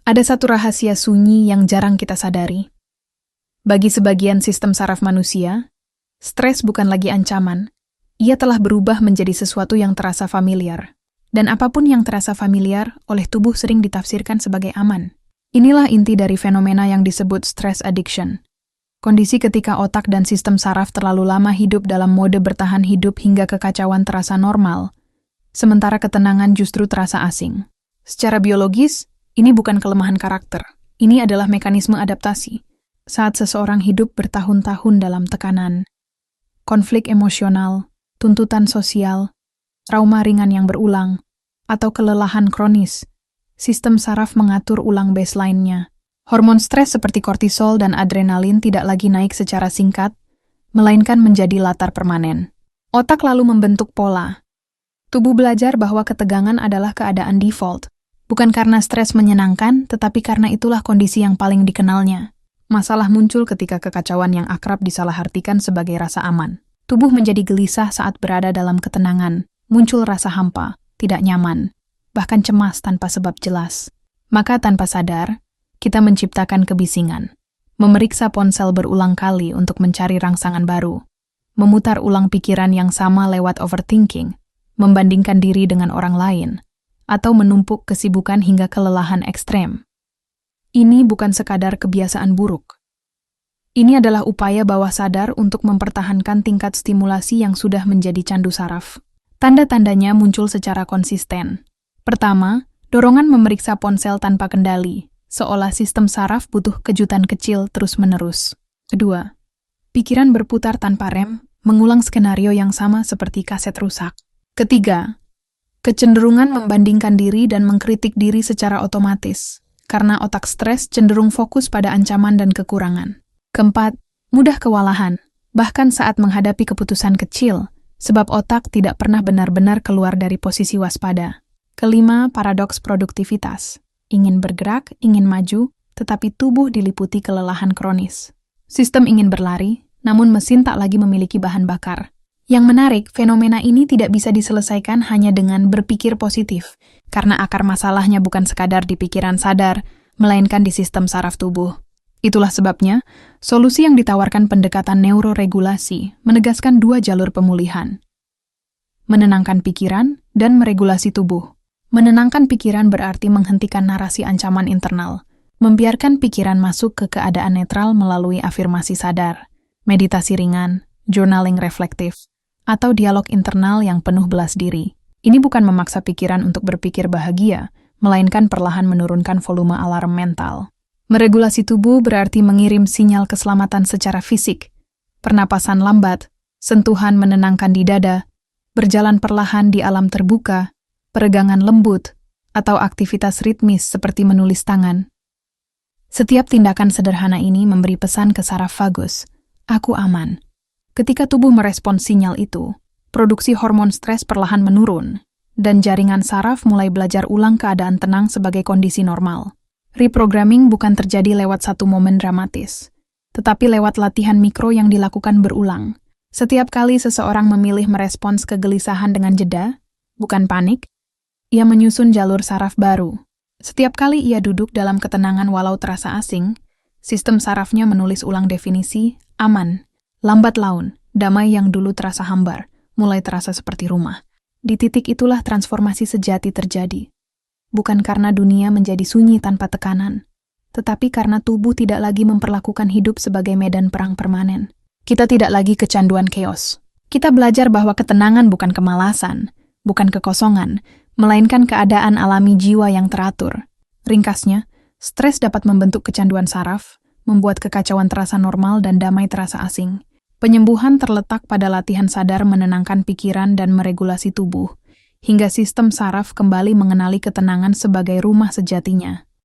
Ada satu rahasia sunyi yang jarang kita sadari. Bagi sebagian sistem saraf manusia, stres bukan lagi ancaman. Ia telah berubah menjadi sesuatu yang terasa familiar. Dan apapun yang terasa familiar oleh tubuh sering ditafsirkan sebagai aman. Inilah inti dari fenomena yang disebut stress addiction. Kondisi ketika otak dan sistem saraf terlalu lama hidup dalam mode bertahan hidup hingga kekacauan terasa normal, sementara ketenangan justru terasa asing. Secara biologis, ini bukan kelemahan karakter. Ini adalah mekanisme adaptasi. Saat seseorang hidup bertahun-tahun dalam tekanan, konflik emosional, tuntutan sosial, trauma ringan yang berulang, atau kelelahan kronis, sistem saraf mengatur ulang baseline-nya. Hormon stres seperti kortisol dan adrenalin tidak lagi naik secara singkat, melainkan menjadi latar permanen. Otak lalu membentuk pola. Tubuh belajar bahwa ketegangan adalah keadaan default. Bukan karena stres menyenangkan, tetapi karena itulah kondisi yang paling dikenalnya. Masalah muncul ketika kekacauan yang akrab disalahartikan sebagai rasa aman. Tubuh menjadi gelisah saat berada dalam ketenangan. Muncul rasa hampa, tidak nyaman, bahkan cemas tanpa sebab jelas. Maka tanpa sadar, kita menciptakan kebisingan. Memeriksa ponsel berulang kali untuk mencari rangsangan baru. Memutar ulang pikiran yang sama lewat overthinking. Membandingkan diri dengan orang lain. Atau menumpuk kesibukan hingga kelelahan ekstrem. Ini bukan sekadar kebiasaan buruk. Ini adalah upaya bawah sadar untuk mempertahankan tingkat stimulasi yang sudah menjadi candu saraf. Tanda-tandanya muncul secara konsisten. Pertama, dorongan memeriksa ponsel tanpa kendali, seolah sistem saraf butuh kejutan kecil terus-menerus. Kedua, pikiran berputar tanpa rem, mengulang skenario yang sama seperti kaset rusak. Ketiga, kecenderungan membandingkan diri dan mengkritik diri secara otomatis, karena otak stres cenderung fokus pada ancaman dan kekurangan. Keempat, mudah kewalahan, bahkan saat menghadapi keputusan kecil, sebab otak tidak pernah benar-benar keluar dari posisi waspada. Kelima, paradoks produktivitas. Ingin bergerak, ingin maju, tetapi tubuh diliputi kelelahan kronis. Sistem ingin berlari, namun mesin tak lagi memiliki bahan bakar. Yang menarik, fenomena ini tidak bisa diselesaikan hanya dengan berpikir positif, karena akar masalahnya bukan sekadar di pikiran sadar, melainkan di sistem saraf tubuh. Itulah sebabnya, solusi yang ditawarkan pendekatan neuroregulasi menegaskan dua jalur pemulihan. Menenangkan pikiran dan meregulasi tubuh. Menenangkan pikiran berarti menghentikan narasi ancaman internal, membiarkan pikiran masuk ke keadaan netral melalui afirmasi sadar, meditasi ringan, journaling reflektif, atau dialog internal yang penuh belas diri. Ini bukan memaksa pikiran untuk berpikir bahagia, melainkan perlahan menurunkan volume alarm mental. Meregulasi tubuh berarti mengirim sinyal keselamatan secara fisik, pernapasan lambat, sentuhan menenangkan di dada, berjalan perlahan di alam terbuka, peregangan lembut, atau aktivitas ritmis seperti menulis tangan. Setiap tindakan sederhana ini memberi pesan ke saraf vagus, aku aman. Ketika tubuh merespons sinyal itu, produksi hormon stres perlahan menurun, dan jaringan saraf mulai belajar ulang keadaan tenang sebagai kondisi normal. Reprogramming bukan terjadi lewat satu momen dramatis, tetapi lewat latihan mikro yang dilakukan berulang. Setiap kali seseorang memilih merespons kegelisahan dengan jeda, bukan panik, ia menyusun jalur saraf baru. Setiap kali ia duduk dalam ketenangan walau terasa asing, sistem sarafnya menulis ulang definisi, aman. Lambat laun, damai yang dulu terasa hambar, mulai terasa seperti rumah. Di titik itulah transformasi sejati terjadi. Bukan karena dunia menjadi sunyi tanpa tekanan, tetapi karena tubuh tidak lagi memperlakukan hidup sebagai medan perang permanen. Kita tidak lagi kecanduan chaos. Kita belajar bahwa ketenangan bukan kemalasan, bukan kekosongan, melainkan keadaan alami jiwa yang teratur. Ringkasnya, stres dapat membentuk kecanduan saraf, membuat kekacauan terasa normal dan damai terasa asing. Penyembuhan terletak pada latihan sadar menenangkan pikiran dan meregulasi tubuh, hingga sistem saraf kembali mengenali ketenangan sebagai rumah sejatinya.